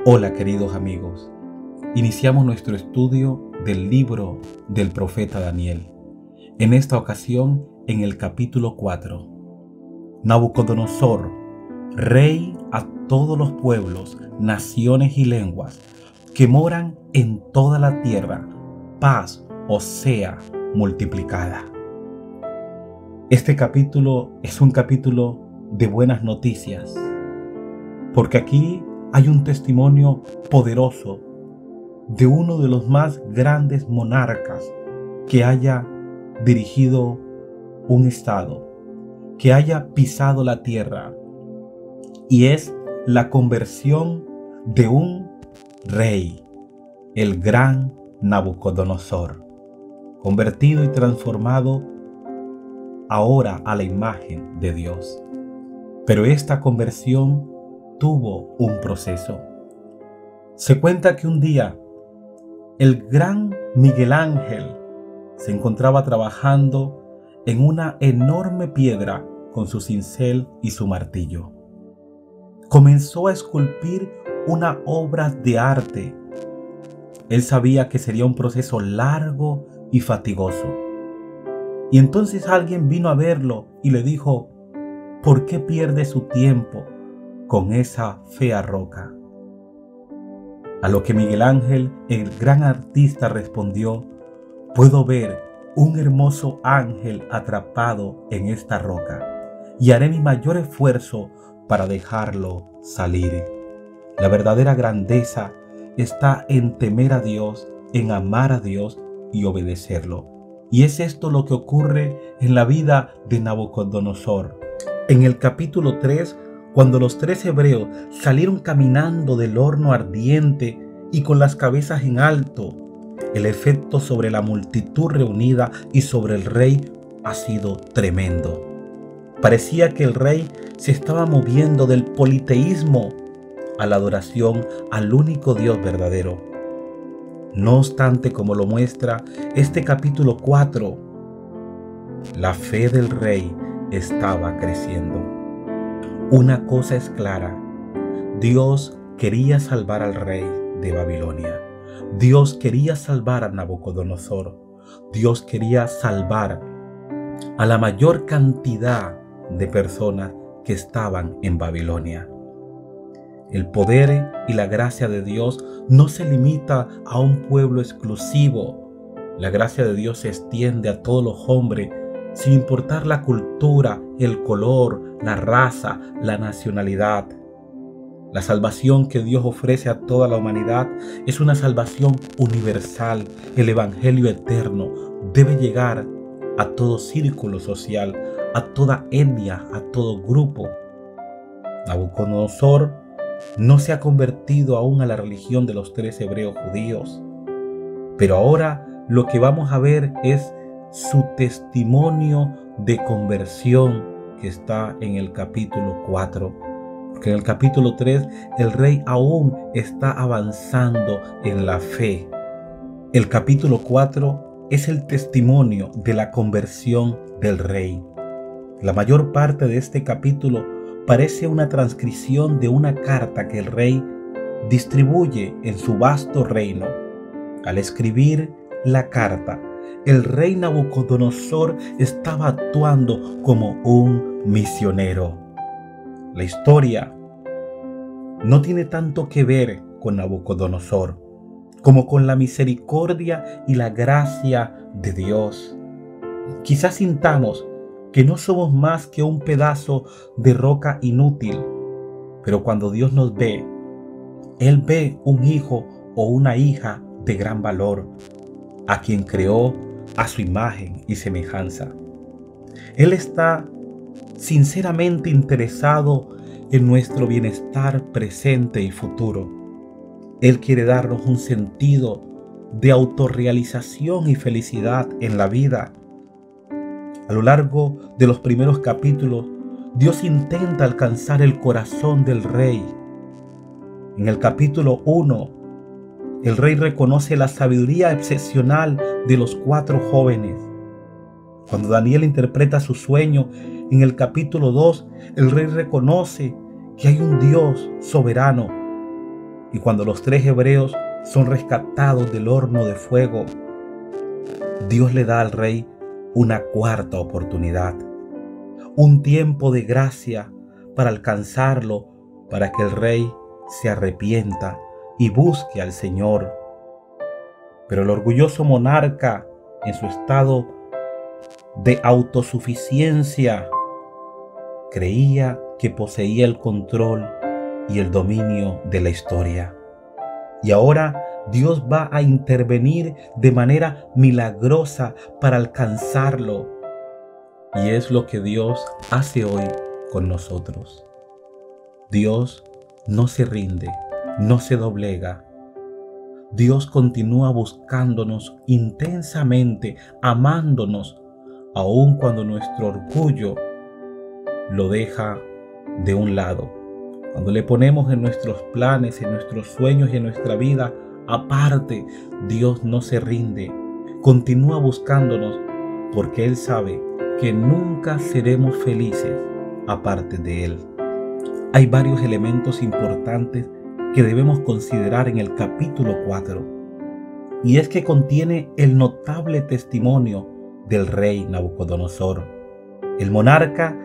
Hola queridos amigos, iniciamos nuestro estudio del libro del profeta Daniel. En esta ocasión en el capítulo 4. Nabucodonosor, rey a todos los pueblos, naciones y lenguas que moran en toda la tierra, paz os sea multiplicada. Este capítulo es un capítulo de buenas noticias, porque aquí hay un testimonio poderoso de uno de los más grandes monarcas que haya dirigido un estado, que haya pisado la tierra, y es la conversión de un rey, el gran Nabucodonosor, convertido y transformado ahora a la imagen de Dios. Pero esta conversión tuvo un proceso. Se cuenta que un día el gran Miguel Ángel se encontraba trabajando en una enorme piedra con su cincel y su martillo. Comenzó a esculpir una obra de arte. Él sabía que sería un proceso largo y fatigoso. Y entonces alguien vino a verlo y le dijo: ¿por qué pierde su tiempo con esa fea roca? A lo que Miguel Ángel, el gran artista, respondió: puedo ver un hermoso ángel atrapado en esta roca y haré mi mayor esfuerzo para dejarlo salir. La verdadera grandeza está en temer a Dios, en amar a Dios y obedecerlo. Y es esto lo que ocurre en la vida de Nabucodonosor. En el capítulo 3, cuando los 3 hebreos salieron caminando del horno ardiente y con las cabezas en alto, el efecto sobre la multitud reunida y sobre el rey ha sido tremendo. Parecía que el rey se estaba moviendo del politeísmo a la adoración al único Dios verdadero. No obstante, como lo muestra este capítulo 4, la fe del rey estaba creciendo. Una cosa es clara: Dios quería salvar al rey de Babilonia. Dios quería salvar a Nabucodonosor. Dios quería salvar a la mayor cantidad de personas que estaban en Babilonia. El poder y la gracia de Dios no se limita a un pueblo exclusivo. La gracia de Dios se extiende a todos los hombres, sin importar la cultura, el color, la raza, la nacionalidad. La salvación que Dios ofrece a toda la humanidad es una salvación universal. El evangelio eterno debe llegar a todo círculo social, a toda etnia, a todo grupo. Nabucodonosor no se ha convertido aún a la religión de los 3 hebreos judíos, pero ahora lo que vamos a ver es su testimonio de conversión, que está en el capítulo 4. Porque en el capítulo 3 el rey aún está avanzando en la fe. El capítulo 4 es el testimonio de la conversión del rey. La mayor parte de este capítulo parece una transcripción de una carta que el rey distribuye en su vasto reino. Al escribir la carta, el rey Nabucodonosor estaba actuando como un misionero. La historia no tiene tanto que ver con Nabucodonosor como con la misericordia y la gracia de Dios. Quizás sintamos que no somos más que un pedazo de roca inútil, pero cuando Dios nos ve, Él ve un hijo o una hija de gran valor, a quien creó a su imagen y semejanza. Él está sinceramente interesado en nuestro bienestar presente y futuro. Él quiere darnos un sentido de autorrealización y felicidad en la vida. A lo largo de los primeros capítulos, Dios intenta alcanzar el corazón del rey. En el capítulo 1, el rey reconoce la sabiduría excepcional de los 4 jóvenes. Cuando Daniel interpreta su sueño, en el capítulo 2, el rey reconoce que hay un Dios soberano Y cuando los 3 hebreos son rescatados del horno de fuego, Dios le da al rey una cuarta oportunidad, un tiempo de gracia para alcanzarlo, para que el rey se arrepienta y busque al Señor. Pero el orgulloso monarca, en su estado de autosuficiencia, creía que poseía el control y el dominio de la historia. Y ahora Dios va a intervenir de manera milagrosa para alcanzarlo. Y es lo que Dios hace hoy con nosotros. Dios no se rinde, no se doblega. Dios continúa buscándonos intensamente, amándonos, aun cuando nuestro orgullo lo deja de un lado. Cuando le ponemos en nuestros planes, en nuestros sueños y en nuestra vida aparte, Dios no se rinde. Continúa buscándonos porque Él sabe que nunca seremos felices aparte de Él. Hay varios elementos importantes que debemos considerar en el capítulo 4. Y es que contiene el notable testimonio del rey Nabucodonosor, el monarca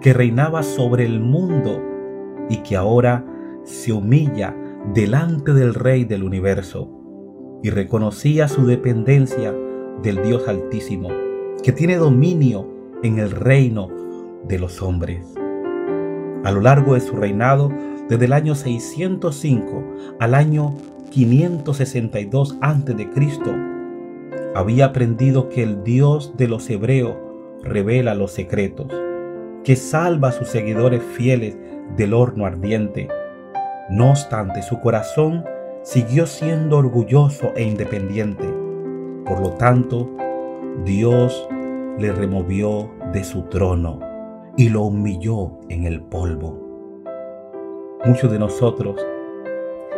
que reinaba sobre el mundo y que ahora se humilla delante del Rey del universo y reconocía su dependencia del Dios Altísimo, que tiene dominio en el reino de los hombres. A lo largo de su reinado, desde el año 605 al año 562 a.C., había aprendido que el Dios de los hebreos revela los secretos, que salva a sus seguidores fieles del horno ardiente. No obstante, su corazón siguió siendo orgulloso e independiente. Por lo tanto, Dios le removió de su trono y lo humilló en el polvo. Muchos de nosotros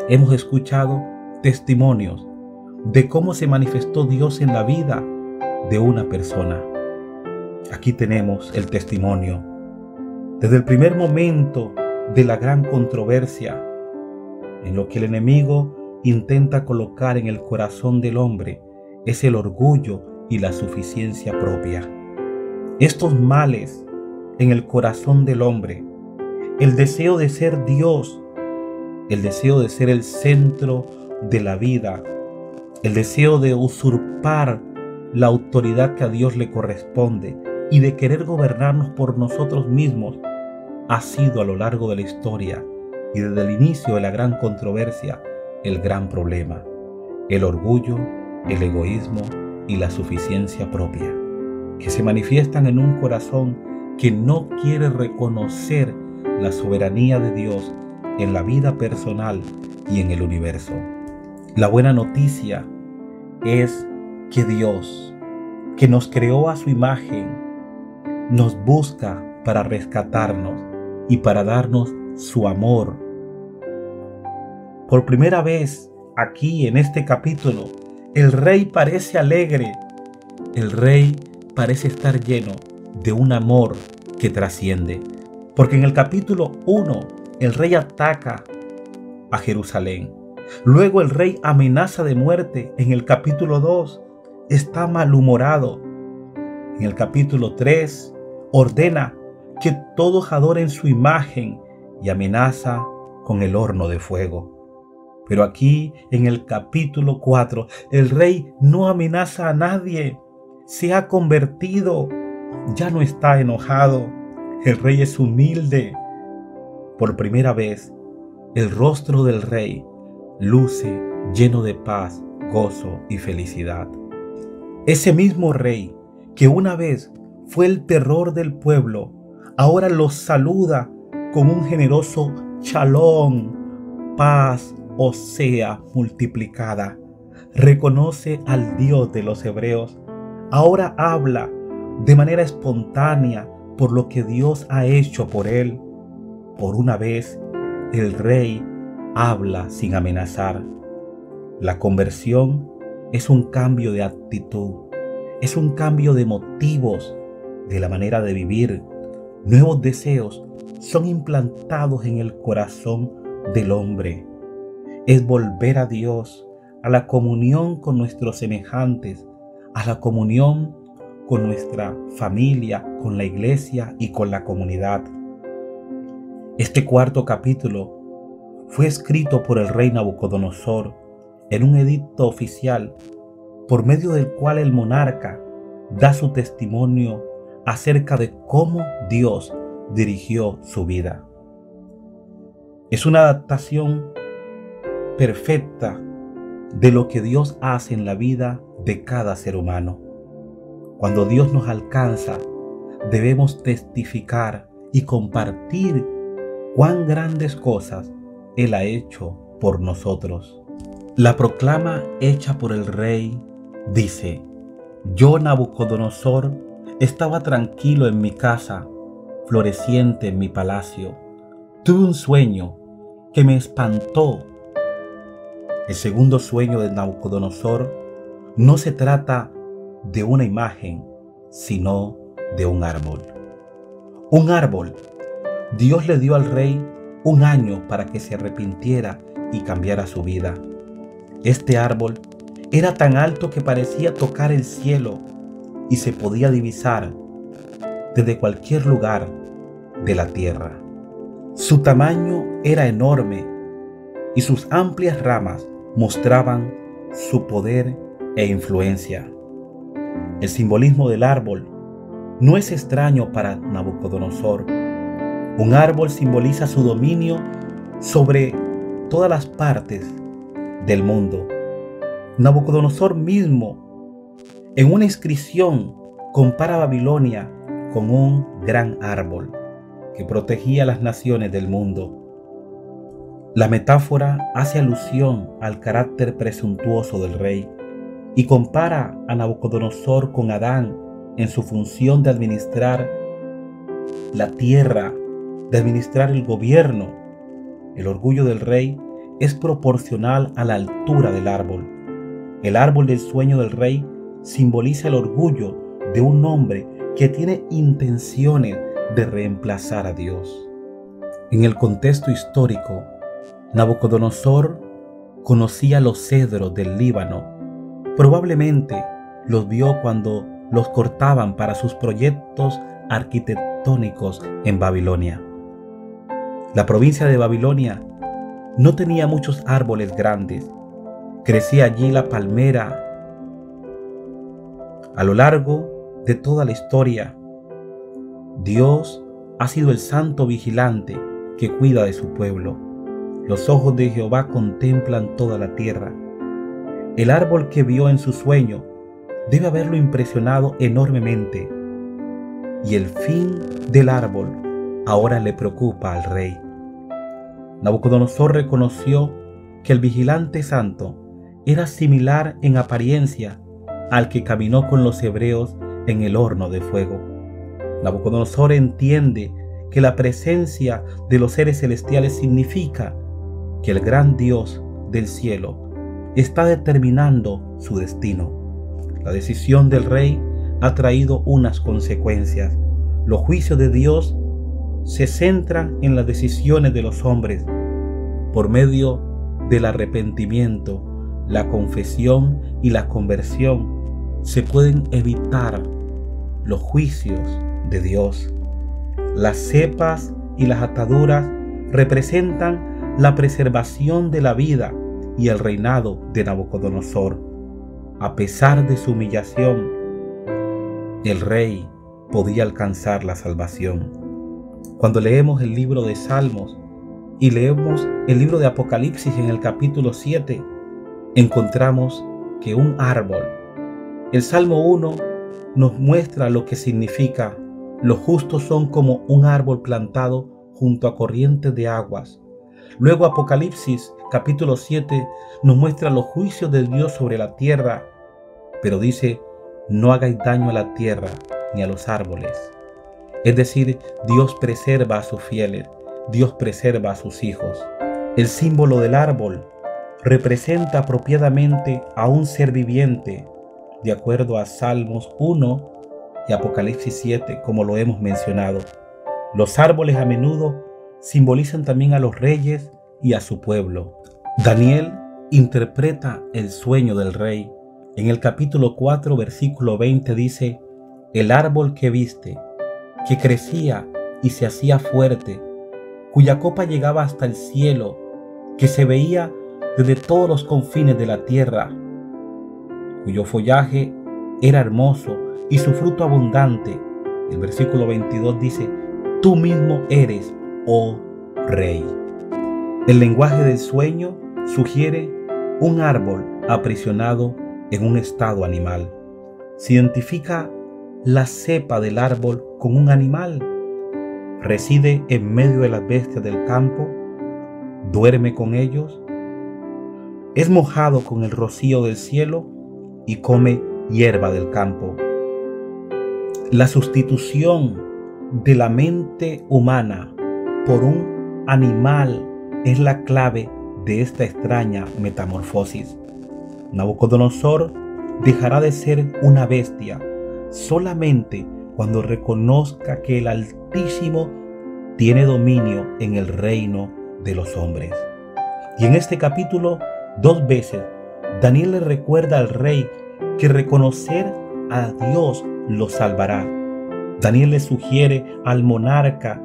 hemos escuchado testimonios de cómo se manifestó Dios en la vida de una persona. Aquí tenemos el testimonio. Desde el primer momento de la gran controversia, en lo que el enemigo intenta colocar en el corazón del hombre es el orgullo y la suficiencia propia. Estos males en el corazón del hombre, el deseo de ser Dios, el deseo de ser el centro de la vida, el deseo de usurpar la autoridad que a Dios le corresponde y de querer gobernarnos por nosotros mismos, ha sido a lo largo de la historia y desde el inicio de la gran controversia el gran problema: el orgullo, el egoísmo y la suficiencia propia, que se manifiestan en un corazón que no quiere reconocer la soberanía de Dios en la vida personal y en el universo. La buena noticia es que Dios, que nos creó a su imagen, nos busca para rescatarnos y para darnos su amor. Por primera vez aquí en este capítulo, el rey parece alegre. El rey parece estar lleno de un amor que trasciende. Porque en el capítulo 1, el rey ataca a Jerusalén. Luego el rey amenaza de muerte. En el capítulo 2, está malhumorado. En el capítulo 3, ordena que todos adoren su imagen y amenaza con el horno de fuego. Pero aquí, en el capítulo 4, el rey no amenaza a nadie. Se ha convertido, ya no está enojado. El rey es humilde. Por primera vez, el rostro del rey luce lleno de paz, gozo y felicidad. Ese mismo rey que una vez fue el terror del pueblo, ahora los saluda con un generoso shalom, paz o sea multiplicada. Reconoce al Dios de los hebreos. Ahora habla de manera espontánea por lo que Dios ha hecho por él. Por una vez, el rey habla sin amenazar. La conversión es un cambio de actitud, es un cambio de motivos, de la manera de vivir. Nuevos deseos son implantados en el corazón del hombre. es volver a Dios, a la comunión con nuestros semejantes, a la comunión con nuestra familia, con la iglesia y con la comunidad. Este cuarto capítulo fue escrito por el rey Nabucodonosor en un edicto oficial por medio del cual el monarca da su testimonio acerca de cómo Dios dirigió su vida. Es una adaptación perfecta de lo que Dios hace en la vida de cada ser humano. Cuando Dios nos alcanza, debemos testificar y compartir cuán grandes cosas Él ha hecho por nosotros. La proclama hecha por el rey dice: yo, Nabucodonosor, estaba tranquilo en mi casa, floreciente en mi palacio. Tuve un sueño que me espantó. El segundo sueño de Nabucodonosor no se trata de una imagen, sino de un árbol. Un árbol. Dios le dio al rey un año para que se arrepintiera y cambiara su vida. Este árbol era tan alto que parecía tocar el cielo y se podía divisar desde cualquier lugar de la tierra. Su tamaño era enorme y sus amplias ramas mostraban su poder e influencia. El simbolismo del árbol no es extraño para Nabucodonosor. Un árbol simboliza su dominio sobre todas las partes del mundo. Nabucodonosor mismo, en una inscripción, compara Babilonia con un gran árbol que protegía a las naciones del mundo. La metáfora hace alusión al carácter presuntuoso del rey y compara a Nabucodonosor con Adán en su función de administrar la tierra, de administrar el gobierno. El orgullo del rey es proporcional a la altura del árbol. El árbol del sueño del rey simboliza el orgullo de un hombre que tiene intenciones de reemplazar a Dios. En el contexto histórico, Nabucodonosor conocía los cedros del Líbano. Probablemente los vio cuando los cortaban para sus proyectos arquitectónicos en Babilonia. La provincia de Babilonia no tenía muchos árboles grandes. Crecía allí la palmera. A lo largo de toda la historia, Dios ha sido el santo vigilante que cuida de su pueblo. Los ojos de Jehová contemplan toda la tierra. El árbol que vio en su sueño debe haberlo impresionado enormemente. Y el fin del árbol ahora le preocupa al rey. Nabucodonosor reconoció que el vigilante santo era similar en apariencia al que caminó con los hebreos en el horno de fuego. Nabucodonosor entiende que la presencia de los seres celestiales significa que el gran Dios del cielo está determinando su destino. La decisión del rey ha traído unas consecuencias. Los juicios de Dios se centran en las decisiones de los hombres. Por medio del arrepentimiento, la confesión y la conversión se pueden evitar los juicios de Dios. Las cepas y las ataduras representan la preservación de la vida y el reinado de Nabucodonosor. A pesar de su humillación, el rey podía alcanzar la salvación. Cuando leemos el libro de Salmos y leemos el libro de Apocalipsis en el capítulo 7, encontramos que un árbol, el Salmo 1 nos muestra lo que significa: los justos son como un árbol plantado junto a corrientes de aguas. Luego Apocalipsis capítulo 7 nos muestra los juicios de Dios sobre la tierra, pero dice: no hagáis daño a la tierra ni a los árboles. Es decir, Dios preserva a sus fieles, Dios preserva a sus hijos. El símbolo del árbol representa apropiadamente a un ser viviente, de acuerdo a Salmos 1 y Apocalipsis 7, como lo hemos mencionado. Los árboles a menudo simbolizan también a los reyes y a su pueblo. Daniel interpreta el sueño del rey. En el capítulo 4, versículo 20 dice: el árbol que viste, que crecía y se hacía fuerte, cuya copa llegaba hasta el cielo, que se veía desde todos los confines de la tierra, cuyo follaje era hermoso y su fruto abundante. El versículo 22 dice: tú mismo eres, oh rey. El lenguaje del sueño sugiere un árbol aprisionado en un estado animal. Se identifica la cepa del árbol con un animal. Reside en medio de las bestias del campo, duerme con ellos, es mojado con el rocío del cielo y come hierba del campo. La sustitución de la mente humana por un animal es la clave de esta extraña metamorfosis. Nabucodonosor dejará de ser una bestia solamente cuando reconozca que el Altísimo tiene dominio en el reino de los hombres. Y en este capítulo, 2 veces, Daniel le recuerda al rey que reconocer a Dios lo salvará. Daniel le sugiere al monarca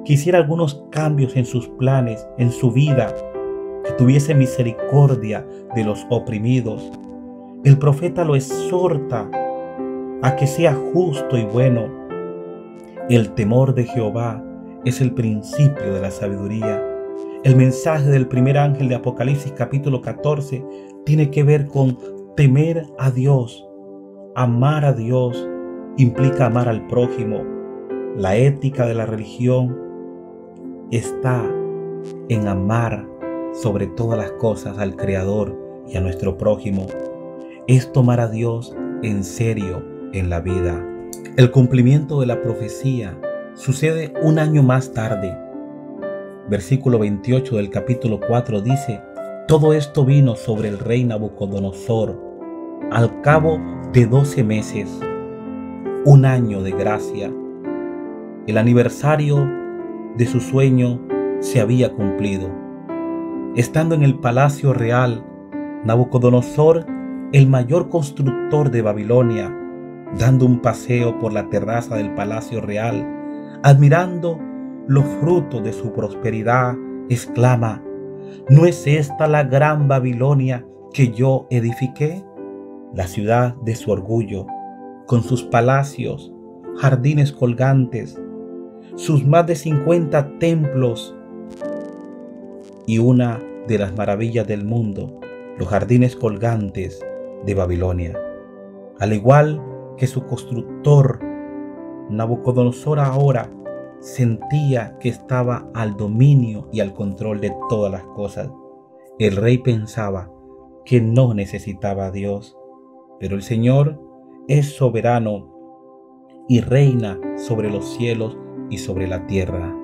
que hiciera algunos cambios en sus planes, en su vida, que tuviese misericordia de los oprimidos. El profeta lo exhorta a que sea justo y bueno. El temor de Jehová es el principio de la sabiduría. El mensaje del primer ángel de Apocalipsis capítulo 14 tiene que ver con temer a Dios. Amar a Dios implica amar al prójimo. La ética de la religión está en amar sobre todas las cosas al Creador y a nuestro prójimo. Es tomar a Dios en serio en la vida. El cumplimiento de la profecía sucede un año más tarde. Versículo 28 del capítulo 4 dice: todo esto vino sobre el rey Nabucodonosor al cabo de 12 meses, un año de gracia. El aniversario de su sueño se había cumplido. Estando en el palacio real, Nabucodonosor, el mayor constructor de Babilonia, dando un paseo por la terraza del palacio real, admirando los frutos de su prosperidad, exclama: ¿no es esta la gran Babilonia que yo edifiqué? La ciudad de su orgullo, con sus palacios, jardines colgantes, sus más de 50 templos y una de las maravillas del mundo, los jardines colgantes de Babilonia. Al igual que su constructor, Nabucodonosor ahora sentía que estaba al dominio y al control de todas las cosas. El rey pensaba que no necesitaba a Dios, pero el Señor es soberano y reina sobre los cielos y sobre la tierra.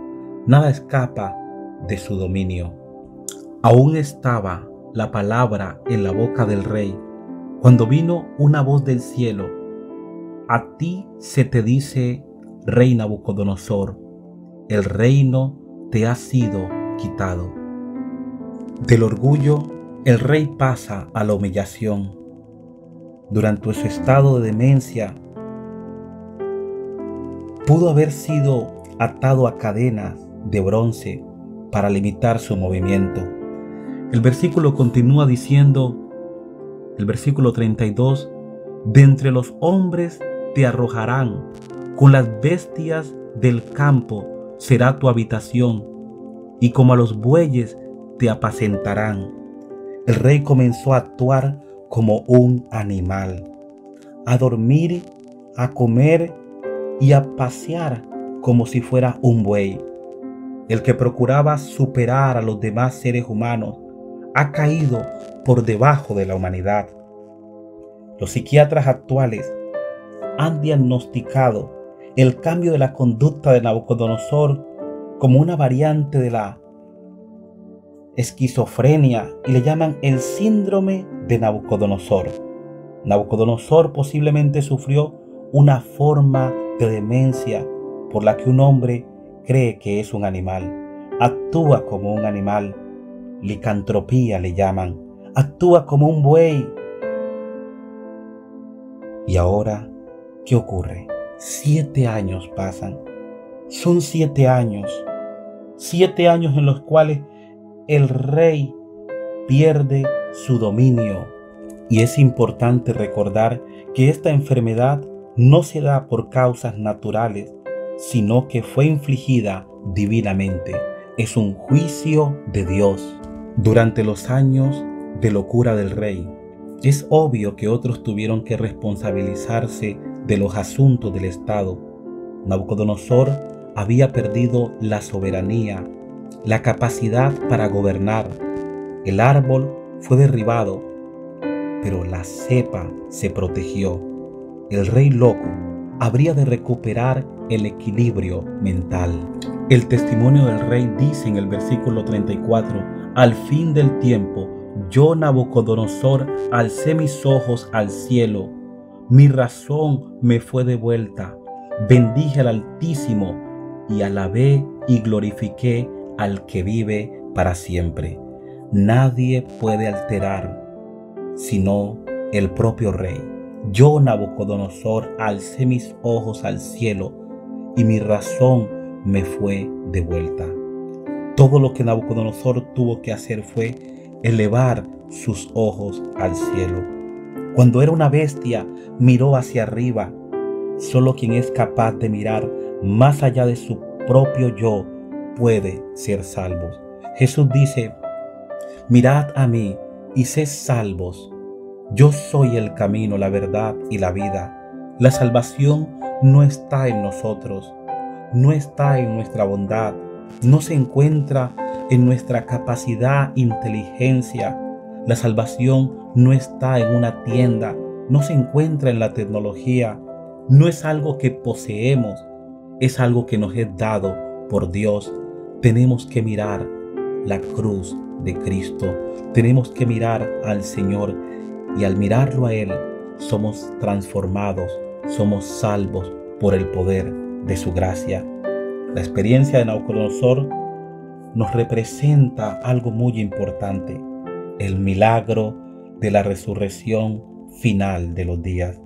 Nada escapa de su dominio. Aún estaba la palabra en la boca del rey cuando vino una voz del cielo: a ti se te dice, rey Nabucodonosor, el reino te ha sido quitado. Del orgullo, el rey pasa a la humillación. Durante su estado de demencia, pudo haber sido atado a cadenas de bronce para limitar su movimiento. El versículo continúa diciendo, el versículo 32, de entre los hombres te arrojarán, con las bestias del campo será tu habitación, y como a los bueyes te apacentarán. El rey comenzó a actuar como un animal, a dormir, a comer y a pasear como si fuera un buey. El que procuraba superar a los demás seres humanos ha caído por debajo de la humanidad. Los psiquiatras actuales han diagnosticado el cambio de la conducta de Nabucodonosor como una variante de la esquizofrenia y le llaman el síndrome de Nabucodonosor. Nabucodonosor posiblemente sufrió una forma de demencia por la que un hombre cree que es un animal, actúa como un animal. licantropía le llaman. Actúa como un buey. Y ahora, ¿qué ocurre? 7 años pasan. Son 7 años. 7 años en los cuales el rey pierde su dominio. Y es importante recordar que esta enfermedad no se da por causas naturales, sino que fue infligida divinamente. Es un juicio de Dios. Durante los años de locura del rey, es obvio que otros tuvieron que responsabilizarse de los asuntos del Estado. Nabucodonosor había perdido la soberanía, la capacidad para gobernar. El árbol fue derribado, pero la cepa se protegió. El rey loco habría de recuperar el equilibrio mental. El testimonio del rey dice en el versículo 34, al fin del tiempo, yo Nabucodonosor alcé mis ojos al cielo, mi razón me fue devuelta, bendije al Altísimo y alabé y glorifiqué al que vive para siempre. Nadie puede alterar sino el propio rey. Yo, Nabucodonosor, alcé mis ojos al cielo y mi razón me fue devuelta. Todo lo que Nabucodonosor tuvo que hacer fue elevar sus ojos al cielo. Cuando era una bestia, miró hacia arriba. Solo quien es capaz de mirar más allá de su propio yo puede ser salvo. Jesús dice, mirad a mí y sed salvos. Yo soy el camino, la verdad y la vida. La salvación no está en nosotros, no está en nuestra bondad, no se encuentra en nuestra capacidad, inteligencia. La salvación no está en una tienda, no se encuentra en la tecnología, no es algo que poseemos, es algo que nos es dado por Dios. Tenemos que mirar la cruz de Cristo, tenemos que mirar al Señor y al mirarlo a Él somos transformados, somos salvos por el poder de su gracia. La experiencia de Nabucodonosor nos representa algo muy importante, el milagro de la resurrección final de los días.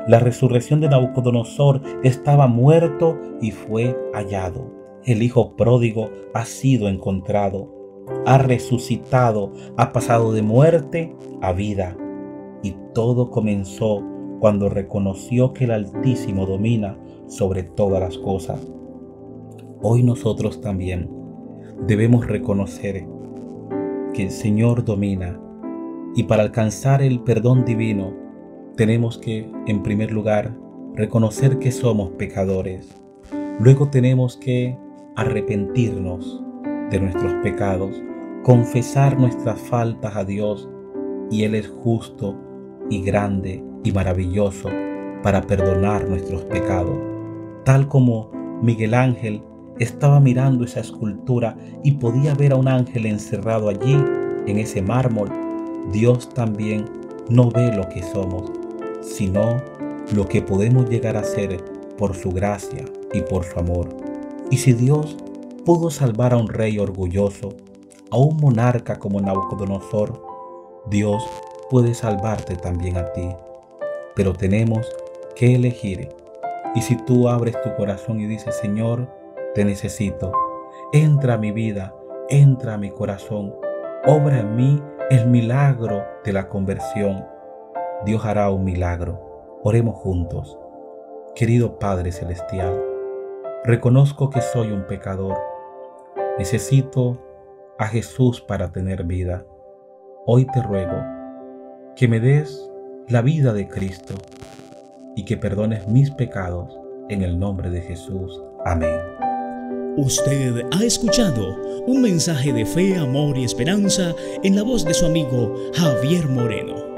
La resurrección de Nabucodonosor estaba muerto y fue hallado. El hijo pródigo ha sido encontrado, ha resucitado, ha pasado de muerte a vida. Y todo comenzó cuando reconoció que el Altísimo domina sobre todas las cosas. Hoy nosotros también debemos reconocer que el Señor domina, y para alcanzar el perdón divino tenemos que, en primer lugar, reconocer que somos pecadores. Luego tenemos que arrepentirnos de nuestros pecados, confesar nuestras faltas a Dios, y Él es justo y grande y maravilloso para perdonar nuestros pecados. Tal como Miguel Ángel estaba mirando esa escultura y podía ver a un ángel encerrado allí en ese mármol, Dios también no ve lo que somos, sino lo que podemos llegar a ser por su gracia y por su amor. Y si Dios pudo salvar a un rey orgulloso, a un monarca como Nabucodonosor, Dios puede salvarte también a ti. Pero tenemos que elegir. Y si tú abres tu corazón y dices, Señor, te necesito, entra a mi vida, entra a mi corazón, obra en mí el milagro de la conversión, Dios hará un milagro. Oremos juntos. Querido Padre Celestial, reconozco que soy un pecador. Necesito a Jesús para tener vida. Hoy te ruego que me des la vida de Cristo y que perdones mis pecados en el nombre de Jesús. Amén. Usted ha escuchado un mensaje de fe, amor y esperanza en la voz de su amigo Javier Moreno.